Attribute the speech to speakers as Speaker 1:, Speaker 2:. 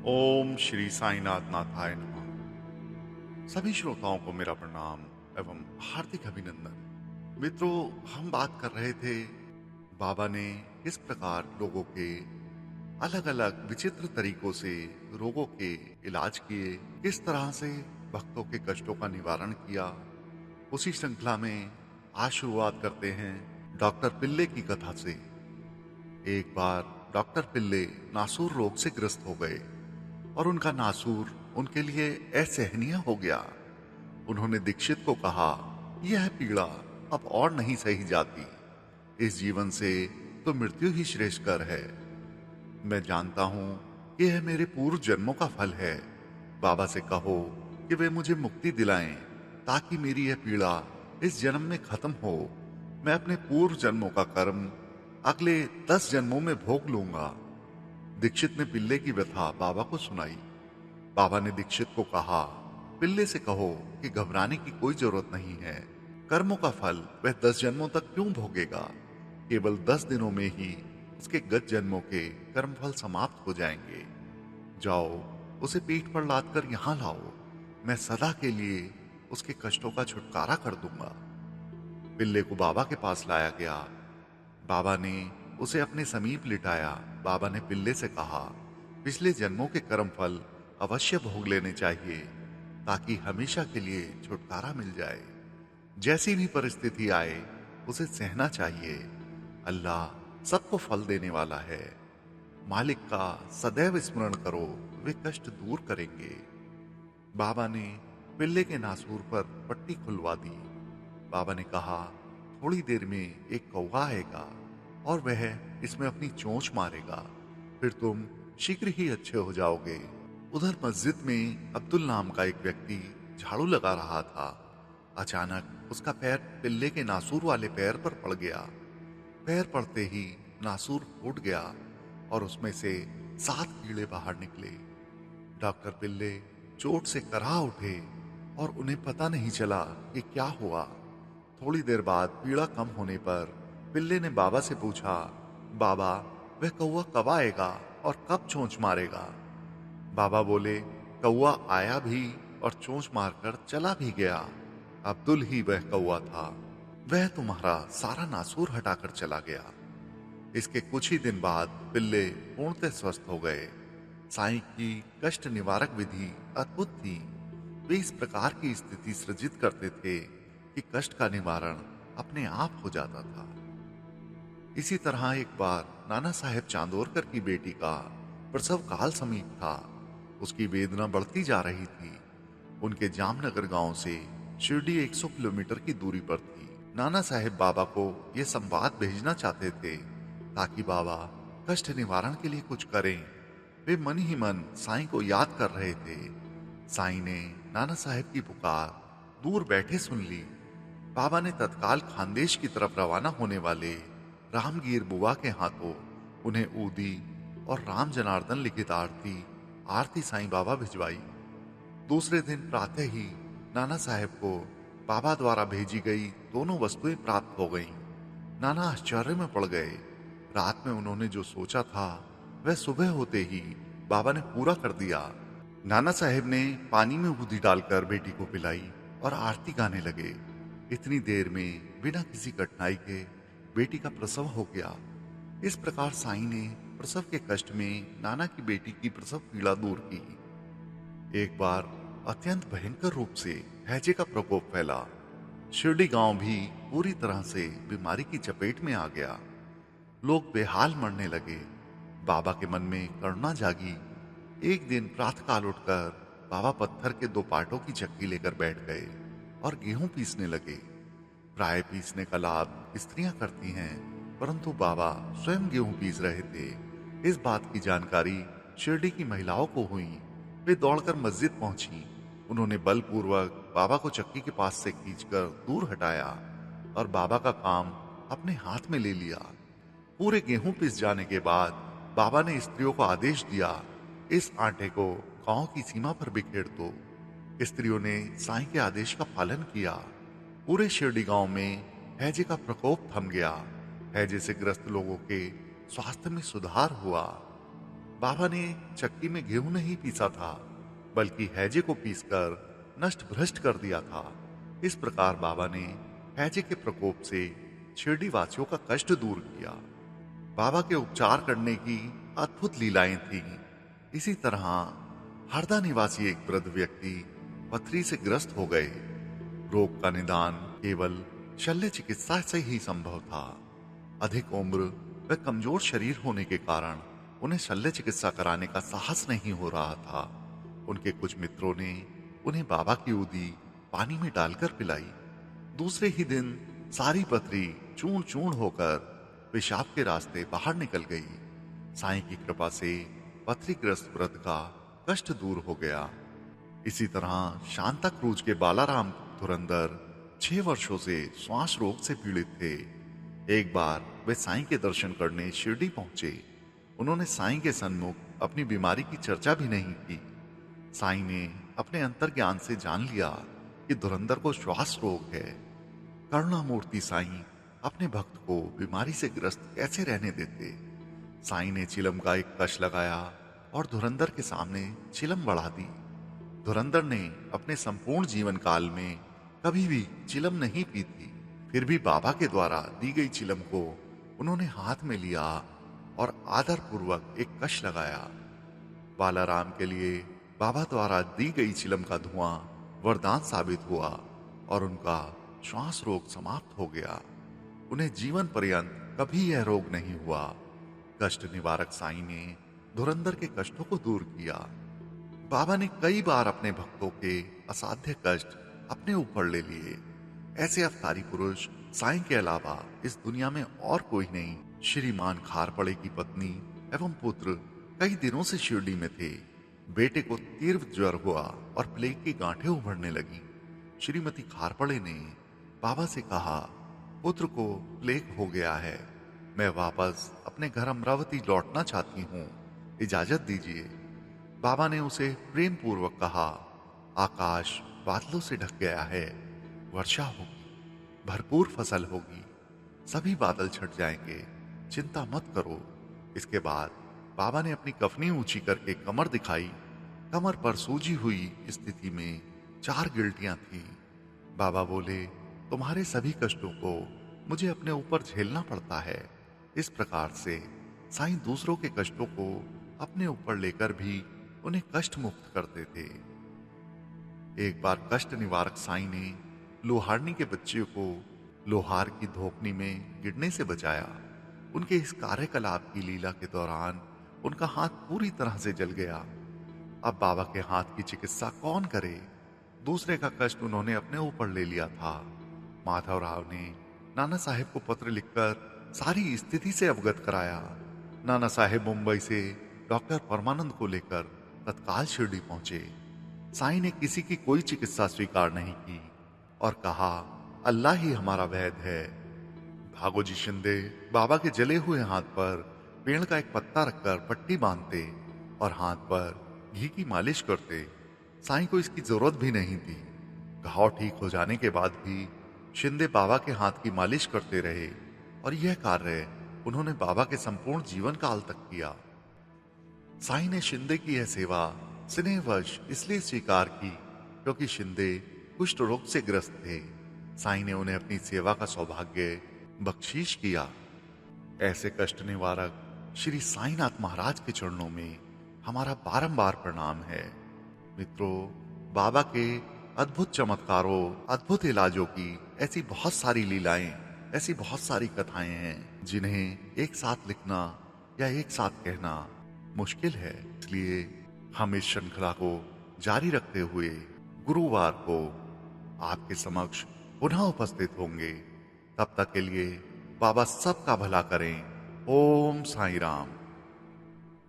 Speaker 1: ओम श्री साईनाथ नाथाय नमः। सभी श्रोताओं को मेरा प्रणाम एवं हार्दिक अभिनंदन। मित्रों, हम बात कर रहे थे बाबा ने किस प्रकार लोगों के अलग अलग विचित्र तरीकों से रोगों के इलाज किए, किस तरह से भक्तों के कष्टों का निवारण किया। उसी श्रृंखला में आज शुरुआत करते हैं डॉक्टर पिल्ले की कथा से। एक बार डॉक्टर पिल्ले नासूर रोग से ग्रस्त हो गए और उनका नासूर उनके लिए असहनीय हो गया। उन्होंने दीक्षित को कहा, यह पीड़ा अब और नहीं सही जाती। इस जीवन से तो मृत्यु ही श्रेष्ठकर है। मैं जानता हूं कि यह मेरे पूर्व जन्मों का फल है। बाबा से कहो कि वे मुझे मुक्ति दिलाएं ताकि मेरी यह पीड़ा इस जन्म में खत्म हो। मैं अपने पूर्व जन्मों का कर्म अगले 10 जन्मों में भोग लूंगा। दीक्षित ने पिल्ले की व्यथा बाबा को सुनाई। बाबा ने दीक्षित को कहा, पिल्ले से कहो कि घबराने की कोई जरूरत नहीं है। कर्मों का फल वह 10 जन्मों तक क्यों भोगेगा। केवल 10 दिनों में ही उसके गत जन्मों के कर्मफल समाप्त हो जाएंगे। जाओ, उसे पीठ पर लाद कर यहाँ लाओ। मैं सदा के लिए उसके कष्टों का छुटकारा कर दूंगा। पिल्ले को बाबा के पास लाया गया। बाबा ने उसे अपने समीप लिटाया। बाबा ने पिल्ले से कहा, पिछले जन्मों के कर्मफल अवश्य भोग लेने चाहिए ताकि हमेशा के लिए छुटकारा मिल जाए। जैसी भी परिस्थिति आए उसे सहना चाहिए। अल्लाह सबको फल देने वाला है। मालिक का सदैव स्मरण करो, वे कष्ट दूर करेंगे। बाबा ने पिल्ले के नासूर पर पट्टी खुलवा दी। बाबा ने कहा, थोड़ी देर में एक कौवा आएगा और वह इसमें अपनी चोंच मारेगा, फिर तुम शीघ्र ही अच्छे हो जाओगे। उधर मस्जिद में अब्दुल नाम का एक व्यक्ति झाड़ू लगा रहा था। अचानक उसका पैर पिल्ले के नासूर वाले पैर पर पड़ गया। पैर पड़ते ही नासूर फूट गया और उसमें से 7 कीड़े बाहर निकले। डॉक्टर पिल्ले चोट से कराह उठे और उन्हें पता नहीं चला कि क्या हुआ। थोड़ी देर बाद पीड़ा कम होने पर पिल्ले ने बाबा से पूछा, बाबा, वह कौवा कब आएगा और कब चोंच मारेगा। बाबा बोले, कौवा आया भी और चोंच मारकर चला भी गया। अब्दुल ही वह कौवा था। वह तुम्हारा सारा नासूर हटाकर चला गया। इसके कुछ ही दिन बाद पिल्ले पूर्णतः स्वस्थ हो गए। साईं की कष्ट निवारक विधि अद्भुत थी। वे इस प्रकार की स्थिति सृजित करते थे कि कष्ट का निवारण अपने आप हो जाता था। इसी तरह एक बार नाना साहेब चांदोरकर की बेटी का प्रसव काल समीप था। उसकी वेदना बढ़ती जा रही थी। उनके जामनगर गांव से शिरडी 100 किलोमीटर की दूरी पर थी। नाना साहेब बाबा को यह संवाद भेजना चाहते थे ताकि बाबा कष्ट निवारण के लिए कुछ करें। वे मन ही मन साईं को याद कर रहे थे। साईं ने नाना साहेब की पुकार दूर बैठे सुन ली। बाबा ने तत्काल खानदेश की तरफ रवाना होने वाले रामगीर बुआ के हाथों उन्हें ऊदी और राम जनार्दन लिखित आरती साईं बाबा भिजवाई। दूसरे दिन प्रातः ही नाना साहेब को बाबा द्वारा भेजी गई दोनों वस्तुएं प्राप्त हो गईं। नाना आश्चर्य में पड़ गए। रात में उन्होंने जो सोचा था वह सुबह होते ही बाबा ने पूरा कर दिया। नाना साहेब ने पानी में बूंदी डालकर बेटी को पिलाई और आरती गाने लगे। इतनी देर में बिना किसी कठिनाई के बेटी का प्रसव हो गया। इस प्रकार साईं ने प्रसव के कष्ट में नाना की बेटी की प्रसव पीड़ा दूर की। एक बार अत्यंत भयंकर रूप से हैजे का प्रकोप फैला। शिरडी गांव भी पूरी तरह से बीमारी की चपेट में आ गया। लोग बेहाल मरने लगे। बाबा के मन में करुणा जागी। एक दिन प्रातःकाल उठकर बाबा पत्थर के 2 पाटों की चक्की लेकर बैठ गए और गेहूं पीसने लगे। प्राय पीसने का लाभ स्त्रियां करती हैं, परंतु बाबा स्वयं गेहूं पीस रहे थे। इस बात की जानकारी शिरडी की महिलाओं को हुई। वे दौड़कर मस्जिद पहुंची। उन्होंने बलपूर्वक बाबा को चक्की के पास से खींचकर दूर हटाया और बाबा का काम अपने हाथ में ले लिया। पूरे गेहूं पिस जाने के बाद बाबा ने स्त्रियों को आदेश दिया, इस आटे को गांव की सीमा पर बिखेर दो। स्त्रियों ने साईं के आदेश का पालन किया। पूरे शिरडी गांव में हैजे का प्रकोप थम गया। हैजे से ग्रस्त लोगों के स्वास्थ्य में सुधार हुआ। बाबा ने चक्की में गेहूं नहीं पीसा था, बल्कि हैजे को पीसकर नष्ट भ्रष्ट कर दिया था। इस प्रकार बाबा ने हैजे के प्रकोप से शिरडी वासियों का कष्ट दूर किया। बाबा के उपचार करने की अद्भुत लीलाएं थीं। इसी तरह हरदा निवासी एक वृद्ध व्यक्ति पथरी से ग्रस्त हो गए। रोग का निदान केवल शल्य चिकित्सा से ही संभव था। अधिक उम्र व कमजोर शरीर होने के कारण उन्हें शल्य चिकित्सा कराने का साहस नहीं हो रहा था। उनके कुछ मित्रों ने उन्हें बाबा की उदी पानी में डालकर पिलाई। दूसरे ही दिन सारी पथरी चूर्ण चूर्ण होकर पेशाब के रास्ते बाहर निकल गई। साईं की कृपा से पथरीग्रस्त वृद्ध का कष्ट दूर हो गया। इसी तरह शांता क्रूज के बालाराम धुरंधर 6 वर्षों से श्वास रोग से पीड़ित थे। एक बार वे साईं के दर्शन करने शिरडी पहुंचे। उन्होंने साईं के सन्मुख अपनी बीमारी की चर्चा भी नहीं की। साईं ने अपने अंतर्ज्ञान से जान लिया कि धुरंधर को श्वास रोग है। करुणामूर्ति साईं अपने भक्त को बीमारी से ग्रस्त कैसे रहने देते। साईं ने चिलम का एक कश लगाया और धुरंधर के सामने चिलम बढ़ा दी। धुरंधर ने अपने संपूर्ण जीवन काल में कभी भी चिलम नहीं पी थी। फिर भी बाबा के द्वारा दी गई चिलम को उन्होंने हाथ में लिया और आदर पूर्वक एक कश लगाया। बालाराम के लिए बाबा द्वारा दी गई चिलम का धुआं वरदान साबित हुआ और उनका श्वास रोग समाप्त हो गया। उन्हें जीवन पर्यंत कभी यह रोग नहीं हुआ। कष्ट निवारक साईं ने धुरंधर के कष्टों को दूर किया। बाबा ने कई बार अपने भक्तों के असाध्य कष्ट अपने ऊपर ले लिए। ऐसे अवतारी पुरुष साईं के अलावा इस दुनिया में और कोई नहीं। श्रीमान खारपड़े की पत्नी एवं पुत्र कई दिनों से शिरडी में थे। बेटे को तीव्र ज्वर हुआ और प्लेग की गांठें उभरने लगी। श्रीमती खारपड़े ने बाबा से कहा, पुत्र को प्लेग हो गया है, मैं वापस अपने घर अमरावती लौटना चाहती हूँ, इजाजत दीजिए। बाबा ने उसे प्रेम पूर्वक कहा, आकाश बादलों से ढक गया है, वर्षा होगी, भरपूर फसल होगी, सभी बादल छट जाएंगे, चिंता मत करो। इसके बाद बाबा ने अपनी कफनी ऊंची करके कमर दिखाई। कमर पर सूजी हुई स्थिति में 4 गिल्टियां थी। बाबा बोले, तुम्हारे सभी कष्टों को मुझे अपने ऊपर झेलना पड़ता है। इस प्रकार से साईं दूसरों के कष्टों को अपने ऊपर लेकर भी उन्हें कष्ट मुक्त करते थे। एक बार कष्ट निवारक साईं ने लोहारनी के बच्चे को लोहार की धोखनी में गिरने से बचाया। उनके इस कार्यकलाप की लीला के दौरान उनका हाथ पूरी तरह से जल गया। अब बाबा के हाथ की चिकित्सा कौन करे। दूसरे का कष्ट उन्होंने अपने ऊपर ले लिया था। माधवराव ने नाना साहेब को पत्र लिखकर सारी स्थिति से अवगत कराया। नाना साहेब मुंबई से डॉक्टर परमानंद को लेकर तत्काल शिरडी पहुंचे। साईं ने किसी की कोई चिकित्सा स्वीकार नहीं की और कहा, अल्लाह ही हमारा वैद्य है। भागोजी शिंदे बाबा के जले हुए हाथ पर पेड़ का एक पत्ता रखकर पट्टी बांधते और हाथ पर घी की मालिश करते। साईं को इसकी जरूरत भी नहीं थी। घाव ठीक हो जाने के बाद भी शिंदे बाबा के हाथ की मालिश करते रहे और यह कार्य उन्होंने बाबा के संपूर्ण जीवन काल तक किया। साईं ने शिंदे की यह सेवा स्नेहवश इसलिए स्वीकार की क्योंकि शिंदे कुष्ठ रोग से ग्रस्त थे। साईं ने उन्हें अपनी सेवा का सौभाग्य बख्शीश किया। ऐसे कष्ट निवारक श्री साईनाथ महाराज के चरणों में हमारा बारंबार प्रणाम है। मित्रों, बाबा के अद्भुत चमत्कारों, अद्भुत इलाजों की ऐसी बहुत सारी लीलाएं, ऐसी बहुत सारी कथाएं हैं जिन्हें एक साथ लिखना या एक साथ कहना मुश्किल है। इसलिए हम इस श्रृंखला को जारी रखते हुए गुरुवार को आपके समक्ष पुनः उपस्थित होंगे। तब तक के लिए बाबा सबका भला करें। ओम साईं राम।